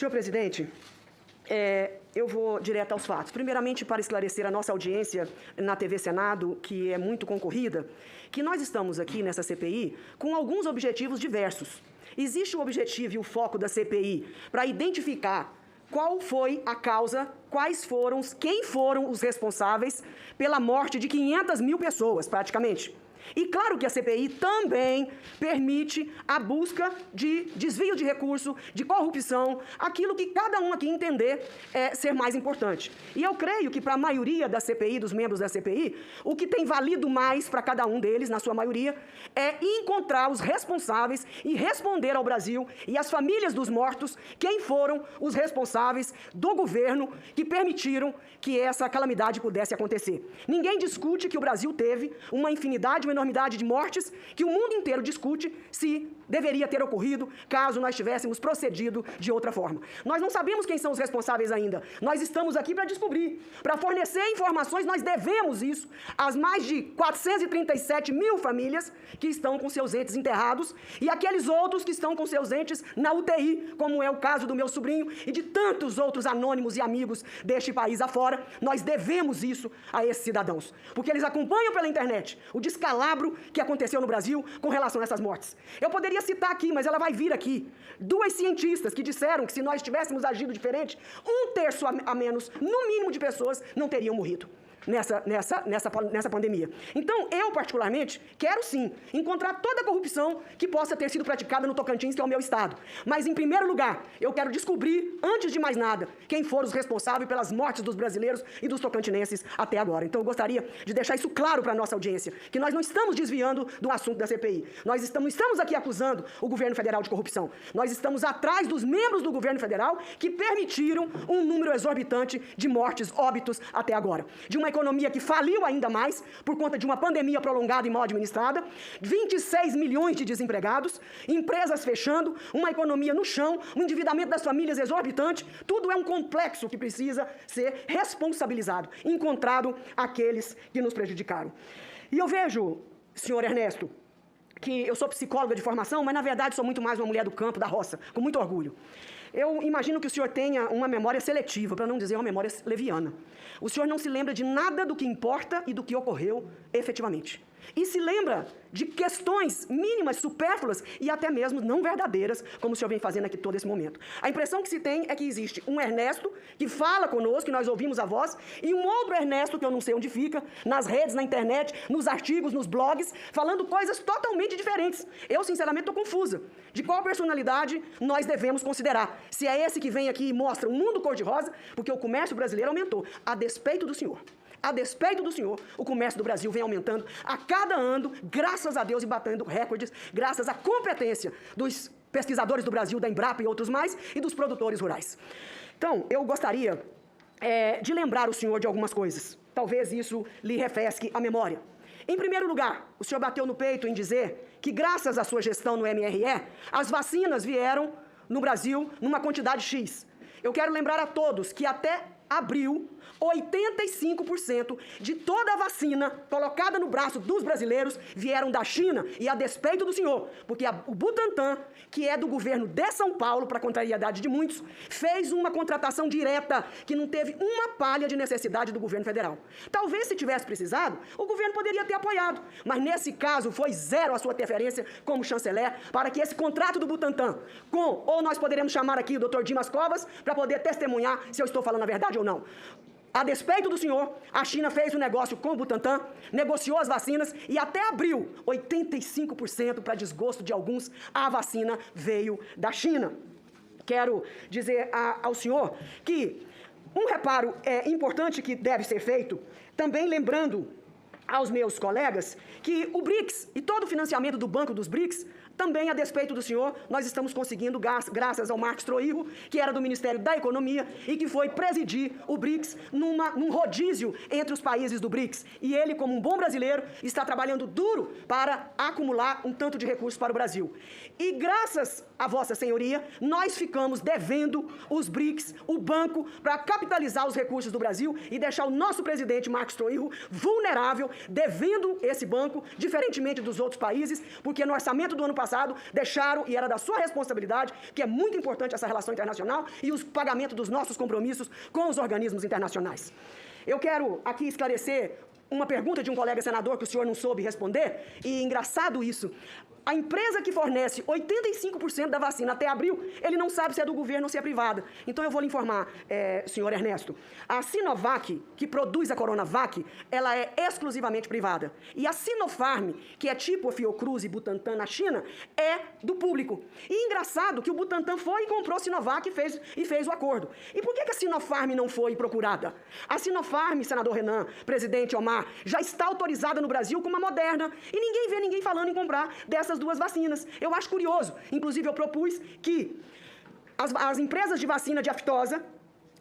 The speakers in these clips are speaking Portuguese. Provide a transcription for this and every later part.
Senhor presidente, eu vou direto aos fatos. Primeiramente, para esclarecer a nossa audiência na TV Senado, que é muito concorrida, que nós estamos aqui nessa CPI com alguns objetivos diversos. Existe o objetivo e o foco da CPI para identificar qual foi a causa, quem foram os responsáveis pela morte de 500 mil pessoas, praticamente. E claro que a CPI também permite a busca de desvio de recurso, de corrupção, aquilo que cada um aqui entender ser mais importante. E eu creio que para a maioria da CPI, dos membros da CPI, o que tem valido mais para cada um deles, na sua maioria, é encontrar os responsáveis e responder ao Brasil e às famílias dos mortos quem foram os responsáveis do governo que permitiram que essa calamidade pudesse acontecer. Ninguém discute que o Brasil teve uma infinidade, uma enormidade de mortes que o mundo inteiro discute se deveria ter ocorrido caso nós tivéssemos procedido de outra forma. Nós não sabemos quem são os responsáveis ainda. Nós estamos aqui para descobrir, para fornecer informações. Nós devemos isso às mais de 437 mil famílias que estão com seus entes enterrados e aqueles outros que estão com seus entes na UTI, como é o caso do meu sobrinho e de tantos outros anônimos e amigos deste país afora. Nós devemos isso a esses cidadãos, porque eles acompanham pela internet o descalabro que aconteceu no Brasil com relação a essas mortes. Eu poderia citar aqui, mas ela vai vir aqui. 2 cientistas que disseram que se nós tivéssemos agido diferente, 1/3 a menos, no mínimo, de pessoas não teriam morrido nessa pandemia. Então, eu, particularmente, quero sim encontrar toda a corrupção que possa ter sido praticada no Tocantins, que é o meu estado. Mas, em primeiro lugar, eu quero descobrir, antes de mais nada, quem foram os responsáveis pelas mortes dos brasileiros e dos tocantinenses até agora. Então, eu gostaria de deixar isso claro para a nossa audiência, que nós não estamos desviando do assunto da CPI. Nós estamos aqui acusando o governo federal de corrupção. Nós estamos atrás dos membros do governo federal que permitiram um número exorbitante de mortes, óbitos até agora. De uma economia que faliu ainda mais por conta de uma pandemia prolongada e mal administrada, 26 milhões de desempregados, empresas fechando, uma economia no chão, um endividamento das famílias exorbitante, tudo é um complexo que precisa ser responsabilizado, encontrado aqueles que nos prejudicaram. E eu vejo, senhor Ernesto, que eu sou psicóloga de formação, mas na verdade sou muito mais uma mulher do campo, da roça, com muito orgulho. Eu imagino que o senhor tenha uma memória seletiva, para não dizer uma memória leviana. O senhor não se lembra de nada do que importa e do que ocorreu efetivamente. E se lembra de questões mínimas, supérfluas e até mesmo não verdadeiras, como o senhor vem fazendo aqui todo esse momento. A impressão que se tem é que existe um Ernesto que fala conosco, que nós ouvimos a voz, e um outro Ernesto, que eu não sei onde fica, nas redes, na internet, nos artigos, nos blogs, falando coisas totalmente diferentes. Eu, sinceramente, estou confusa de qual personalidade nós devemos considerar. Se é esse que vem aqui e mostra um mundo cor-de-rosa, porque o comércio brasileiro aumentou, a despeito do senhor. A despeito do senhor, o comércio do Brasil vem aumentando a cada ano, graças a Deus, e batendo recordes, graças à competência dos pesquisadores do Brasil, da Embrapa e outros mais, e dos produtores rurais. Então, eu gostaria de lembrar o senhor de algumas coisas. Talvez isso lhe refresque a memória. Em primeiro lugar, o senhor bateu no peito em dizer que, graças à sua gestão no MRE, as vacinas vieram no Brasil numa quantidade X. Eu quero lembrar a todos que até abril, 85% de toda a vacina colocada no braço dos brasileiros vieram da China, e a despeito do senhor, porque o Butantan, que é do governo de São Paulo, para contrariedade de muitos, fez uma contratação direta que não teve uma palha de necessidade do governo federal. Talvez, se tivesse precisado, o governo poderia ter apoiado, mas nesse caso foi zero a sua interferência como chanceler para que esse contrato do Butantan, ou nós poderemos chamar aqui o Dr. Dimas Covas para poder testemunhar se eu estou falando a verdade ou não. A despeito do senhor, a China fez um negócio com o Butantan, negociou as vacinas e até abril, 85% para desgosto de alguns, a vacina veio da China. Quero dizer ao senhor que um reparo importante que deve ser feito, também lembrando aos meus colegas que o BRICS e todo o financiamento do Banco dos BRICS, também a despeito do senhor, nós estamos conseguindo, graças ao Marcos Troillo, que era do Ministério da Economia e que foi presidir o BRICS num rodízio entre os países do BRICS. E ele, como um bom brasileiro, está trabalhando duro para acumular um tanto de recursos para o Brasil. E graças a Vossa Senhoria, nós ficamos devendo os BRICS, o banco, para capitalizar os recursos do Brasil e deixar o nosso presidente, Marcos Troillo, vulnerável, devendo esse banco, diferentemente dos outros países, porque no orçamento do ano passado, passado deixaram, e era da sua responsabilidade, que é muito importante essa relação internacional e os pagamentos dos nossos compromissos com os organismos internacionais. Eu quero aqui esclarecer uma pergunta de um colega senador que o senhor não soube responder, e engraçado isso. A empresa que fornece 85% da vacina até abril, ele não sabe se é do governo ou se é privada. Então eu vou lhe informar, senhor Ernesto, a Sinovac, que produz a Coronavac, ela é exclusivamente privada. E a Sinopharm, que é tipo a Fiocruz e Butantan na China, é do público. E engraçado que o Butantan foi e comprou a Sinovac e fez o acordo. E por que a Sinopharm não foi procurada? A Sinopharm, senador Renan, presidente Omar, já está autorizada no Brasil como a Moderna. E ninguém vê ninguém falando em comprar dessas duas vacinas. Eu acho curioso. Inclusive, eu propus que as empresas de vacina de aftosa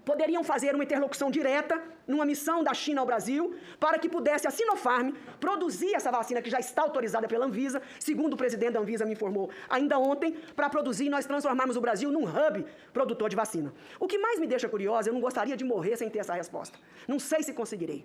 poderiam fazer uma interlocução direta numa missão da China ao Brasil para que pudesse a Sinopharm produzir essa vacina que já está autorizada pela Anvisa, segundo o presidente da Anvisa me informou ainda ontem, para produzir e nós transformarmos o Brasil num hub produtor de vacina. O que mais me deixa curiosa, eu não gostaria de morrer sem ter essa resposta. Não sei se conseguirei.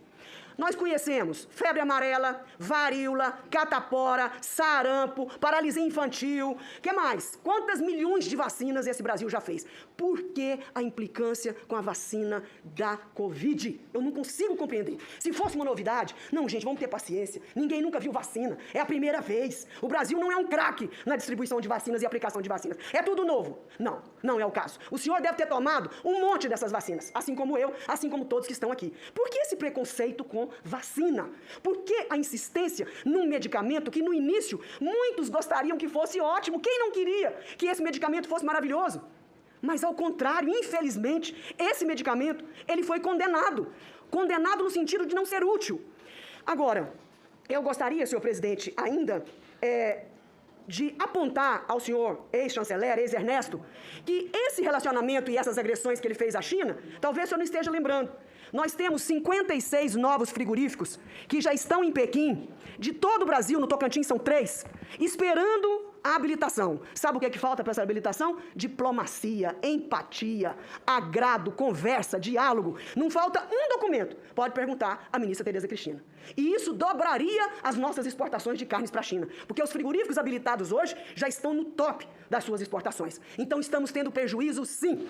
Nós conhecemos febre amarela, varíola, catapora, sarampo, paralisia infantil. O que mais? Quantas milhões de vacinas esse Brasil já fez? Por que a implicância com a vacina da Covid? Eu não consigo compreender. Se fosse uma novidade, não, gente, vamos ter paciência. Ninguém nunca viu vacina. É a primeira vez. O Brasil não é um craque na distribuição de vacinas e aplicação de vacinas. É tudo novo. Não, não é o caso. O senhor deve ter tomado um monte dessas vacinas, assim como eu, assim como todos que estão aqui. Por que esse preconceito com vacina? Por que a insistência num medicamento que no início muitos gostariam que fosse ótimo? Quem não queria que esse medicamento fosse maravilhoso? Mas ao contrário, infelizmente, esse medicamento, ele foi condenado. Condenado no sentido de não ser útil. Agora, eu gostaria, senhor presidente, ainda de apontar ao senhor ex-chanceler, ex-Ernesto, que esse relacionamento e essas agressões que ele fez à China, talvez o senhor não esteja lembrando. Nós temos 56 novos frigoríficos que já estão em Pequim, de todo o Brasil, no Tocantins são 3, esperando a habilitação. Sabe o que é que falta para essa habilitação? Diplomacia, empatia, agrado, conversa, diálogo. Não falta um documento. Pode perguntar à ministra Tereza Cristina. E isso dobraria as nossas exportações de carnes para a China, porque os frigoríficos habilitados hoje já estão no top das suas exportações. Então estamos tendo prejuízo, sim.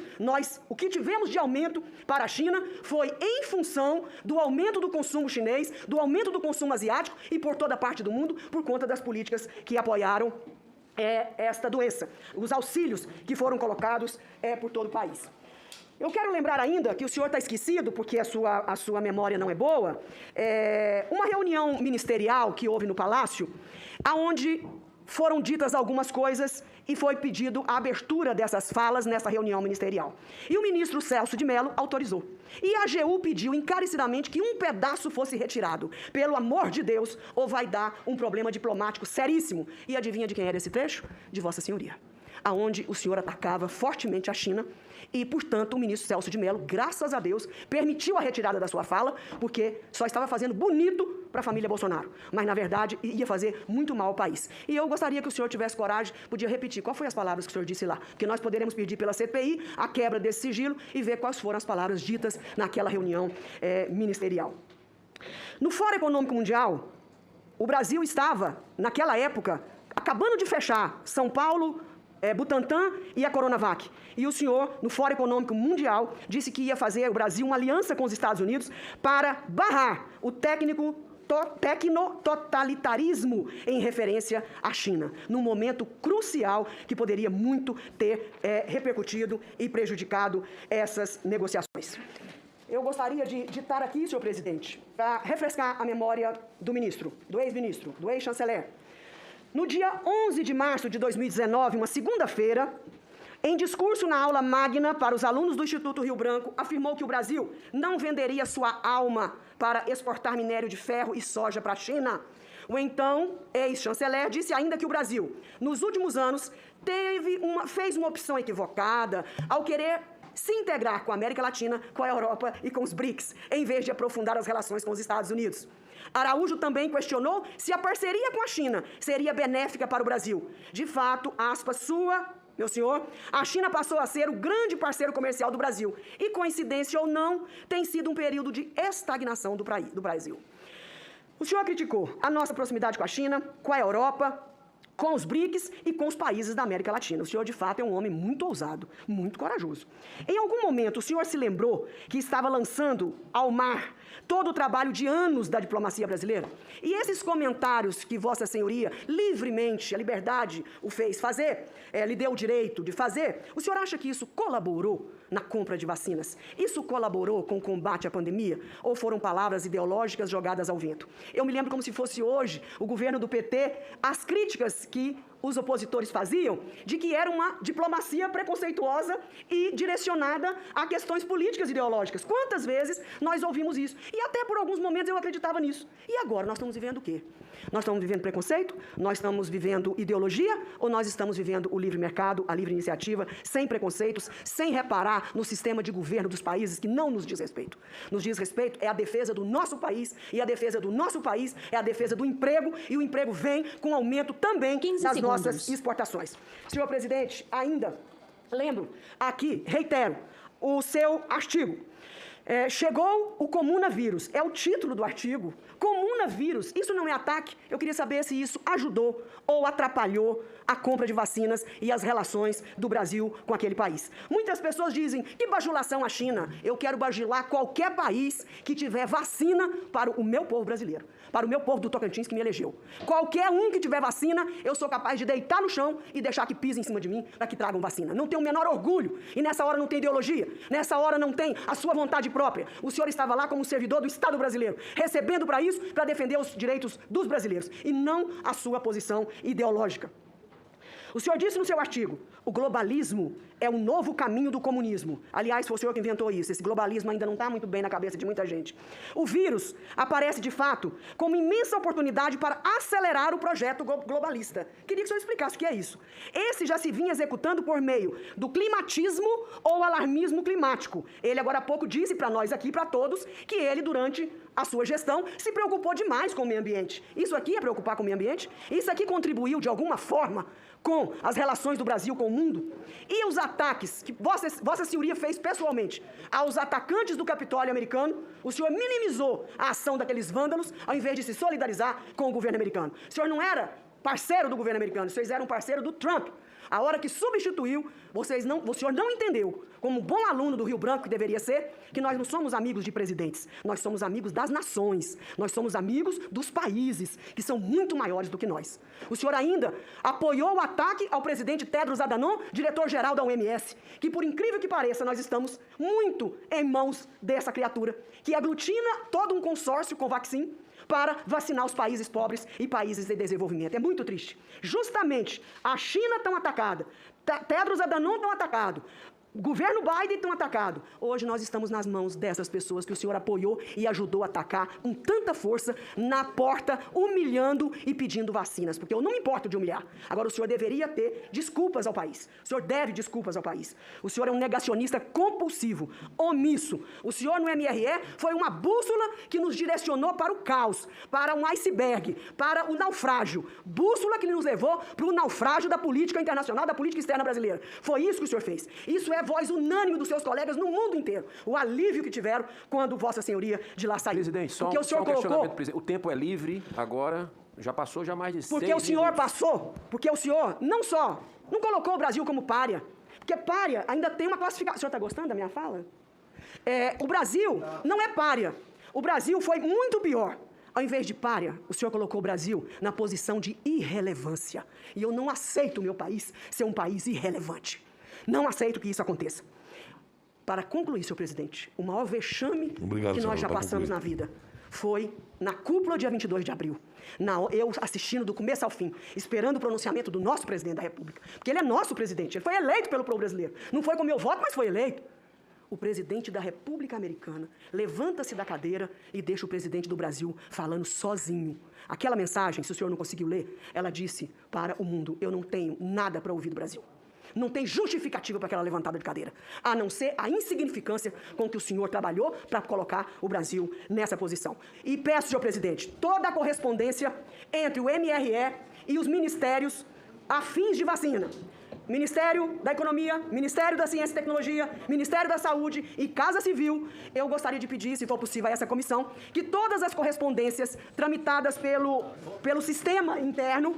O que tivemos de aumento para a China foi em função do aumento do consumo chinês, do aumento do consumo asiático e por toda parte do mundo, por conta das políticas que apoiaram esta doença, os auxílios que foram colocados por todo o país. Eu quero lembrar ainda que o senhor está esquecido, porque a sua memória não é boa, uma reunião ministerial que houve no Palácio, onde foram ditas algumas coisas e foi pedido a abertura dessas falas nessa reunião ministerial. E o ministro Celso de Mello autorizou. E a AGU pediu encarecidamente que um pedaço fosse retirado. Pelo amor de Deus, ou vai dar um problema diplomático seríssimo. E adivinha de quem era esse trecho? De Vossa Senhoria. Aonde o senhor atacava fortemente a China e, portanto, o ministro Celso de Mello, graças a Deus, permitiu a retirada da sua fala, porque só estava fazendo bonito para a família Bolsonaro, mas, na verdade, ia fazer muito mal ao país. E eu gostaria que o senhor tivesse coragem, podia repetir qual foi as palavras que o senhor disse lá, porque nós poderemos pedir pela CPI a quebra desse sigilo e ver quais foram as palavras ditas naquela reunião ministerial. No Fórum Econômico Mundial, o Brasil estava, naquela época, acabando de fechar São Paulo, Butantan e a Coronavac. E o senhor, no Fórum Econômico Mundial, disse que ia fazer o Brasil uma aliança com os Estados Unidos para barrar o tecnototalitarismo em referência à China, num momento crucial que poderia muito ter repercutido e prejudicado essas negociações. Eu gostaria de estar aqui, senhor presidente, para refrescar a memória do ministro, do ex-ministro, do ex-chanceler. No dia 11 de março de 2019, uma segunda-feira, em discurso na aula magna para os alunos do Instituto Rio Branco, afirmou que o Brasil não venderia sua alma para exportar minério de ferro e soja para a China. O então ex-chanceler disse ainda que o Brasil, nos últimos anos, fez uma opção equivocada ao querer se integrar com a América Latina, com a Europa e com os BRICS, em vez de aprofundar as relações com os Estados Unidos. Araújo também questionou se a parceria com a China seria benéfica para o Brasil. De fato, aspas sua, meu senhor, a China passou a ser o grande parceiro comercial do Brasil. E, coincidência ou não, tem sido um período de estagnação do Brasil. O senhor criticou a nossa proximidade com a China, com a Europa, com os BRICS e com os países da América Latina. O senhor, de fato, é um homem muito ousado, muito corajoso. Em algum momento, o senhor se lembrou que estava lançando ao mar todo o trabalho de anos da diplomacia brasileira? E esses comentários que Vossa Senhoria, livremente, a liberdade o fez fazer, lhe deu o direito de fazer, o senhor acha que isso colaborou na compra de vacinas? Isso colaborou com o combate à pandemia? Ou foram palavras ideológicas jogadas ao vento? Eu me lembro como se fosse hoje o governo do PT, as críticas que os opositores faziam de que era uma diplomacia preconceituosa e direcionada a questões políticas e ideológicas. Quantas vezes nós ouvimos isso? E até por alguns momentos eu acreditava nisso. E agora nós estamos vivendo o quê? Nós estamos vivendo preconceito? Nós estamos vivendo ideologia? Ou nós estamos vivendo o livre mercado, a livre iniciativa, sem preconceitos, sem reparar no sistema de governo dos países que não nos diz respeito? Nos diz respeito é a defesa do nosso país, e a defesa do nosso país é a defesa do emprego, e o emprego vem com aumento também das nossas exportações. Senhor presidente, ainda lembro aqui, reitero, o seu artigo. Chegou o comunavírus, é o título do artigo. Comunavírus, isso não é ataque? Eu queria saber se isso ajudou ou atrapalhou a compra de vacinas e as relações do Brasil com aquele país. Muitas pessoas dizem, que bajulação a China? Eu quero bajular qualquer país que tiver vacina para o meu povo brasileiro, para o meu povo do Tocantins que me elegeu. Qualquer um que tiver vacina, eu sou capaz de deitar no chão e deixar que pisem em cima de mim para que tragam vacina. Não tenho o menor orgulho, e nessa hora não tem ideologia, nessa hora não tem a sua vontade própria. O senhor estava lá como servidor do Estado brasileiro, recebendo para isso, para defender os direitos dos brasileiros, e não a sua posição ideológica. O senhor disse no seu artigo, o globalismo é o novo caminho do comunismo. Aliás, foi o senhor que inventou isso. Esse globalismo ainda não está muito bem na cabeça de muita gente. O vírus aparece, de fato, como imensa oportunidade para acelerar o projeto globalista. Queria que o senhor explicasse o que é isso. Esse já se vinha executando por meio do climatismo ou alarmismo climático. Ele, agora há pouco, disse para nós aqui, para todos, que ele, durante a sua gestão, se preocupou demais com o meio ambiente. Isso aqui é preocupar com o meio ambiente? Isso aqui contribuiu, de alguma forma, com as relações do Brasil com o mundo? E os ataques que Vossa Senhoria fez pessoalmente aos atacantes do Capitólio americano, o senhor minimizou a ação daqueles vândalos ao invés de se solidarizar com o governo americano. O senhor não era parceiro do governo americano, vocês eram parceiro do Trump. A hora que substituiu, o senhor não entendeu, como bom aluno do Rio Branco que deveria ser, que nós não somos amigos de presidentes, nós somos amigos das nações, nós somos amigos dos países, que são muito maiores do que nós. O senhor ainda apoiou o ataque ao presidente Tedros Adhanom, diretor-geral da OMS, que, por incrível que pareça, nós estamos muito em mãos dessa criatura, que aglutina todo um consórcio com Covaxin, para vacinar os países pobres e países em desenvolvimento. É muito triste. Justamente, a China tão atacada, Tedros Adhanom tão atacado, o governo Biden tão atacado. Hoje nós estamos nas mãos dessas pessoas que o senhor apoiou e ajudou a atacar com tanta força na porta, humilhando e pedindo vacinas. Porque eu não me importo de humilhar. Agora, o senhor deveria ter desculpas ao país. O senhor deve desculpas ao país. O senhor é um negacionista compulsivo, omisso. O senhor no MRE foi uma bússola que nos direcionou para o caos, para um iceberg, para o naufrágio. Bússola que nos levou para o naufrágio da política internacional, da política externa brasileira. Foi isso que o senhor fez. Isso é voz unânime dos seus colegas no mundo inteiro. O alívio que tiveram quando Vossa Senhoria de lá saiu. Presidente, só um questionamento, presidente. O tempo é livre agora, já passou já mais de 6 Porque o senhor passou, porque o senhor não colocou o Brasil como pária, porque pária ainda tem uma classificação. O senhor está gostando da minha fala? O Brasil não é pária. O Brasil foi muito pior. Ao invés de pária, o senhor colocou o Brasil na posição de irrelevância. E eu não aceito o meu país ser um país irrelevante. Não aceito que isso aconteça. Para concluir, senhor presidente, o maior vexame que nós já passamos na vida foi na cúpula dia 22 de abril. Eu assistindo do começo ao fim, esperando o pronunciamento do nosso presidente da República. Porque ele é nosso presidente, ele foi eleito pelo povo brasileiro. Não foi com meu voto, mas foi eleito. O presidente da República Americana levanta-se da cadeira e deixa o presidente do Brasil falando sozinho. Aquela mensagem, se o senhor não conseguiu ler, ela disse para o mundo, eu não tenho nada para ouvir do Brasil. Não tem justificativa para aquela levantada de cadeira, a não ser a insignificância com que o senhor trabalhou para colocar o Brasil nessa posição. E peço, senhor presidente, toda a correspondência entre o MRE e os ministérios afins de vacina. Ministério da Economia, Ministério da Ciência e Tecnologia, Ministério da Saúde e Casa Civil, eu gostaria de pedir, se for possível, a essa comissão, que todas as correspondências tramitadas pelo sistema interno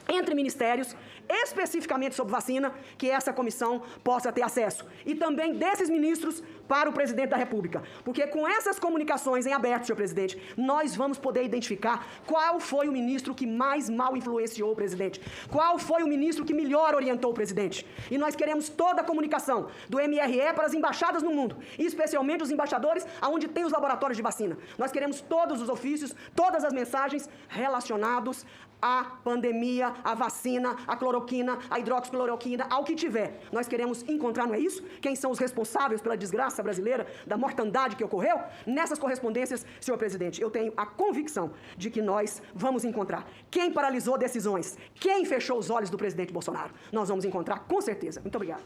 entre ministérios, especificamente sobre vacina, que essa comissão possa ter acesso. E também desses ministros para o presidente da República. Porque com essas comunicações em aberto, senhor presidente, nós vamos poder identificar qual foi o ministro que mais mal influenciou o presidente, qual foi o ministro que melhor orientou o presidente. E nós queremos toda a comunicação do MRE para as embaixadas no mundo, e especialmente os embaixadores aonde tem os laboratórios de vacina. Nós queremos todos os ofícios, todas as mensagens relacionados à pandemia, à vacina, à cloroquina, à hidroxicloroquina, ao que tiver. Nós queremos encontrar, não é isso? Quem são os responsáveis pela desgraça brasileira, da mortandade que ocorreu? Nessas correspondências, senhor presidente, eu tenho a convicção de que nós vamos encontrar quem paralisou decisões, quem fechou os olhos do presidente Bolsonaro. Nós vamos encontrar com certeza. Muito obrigado.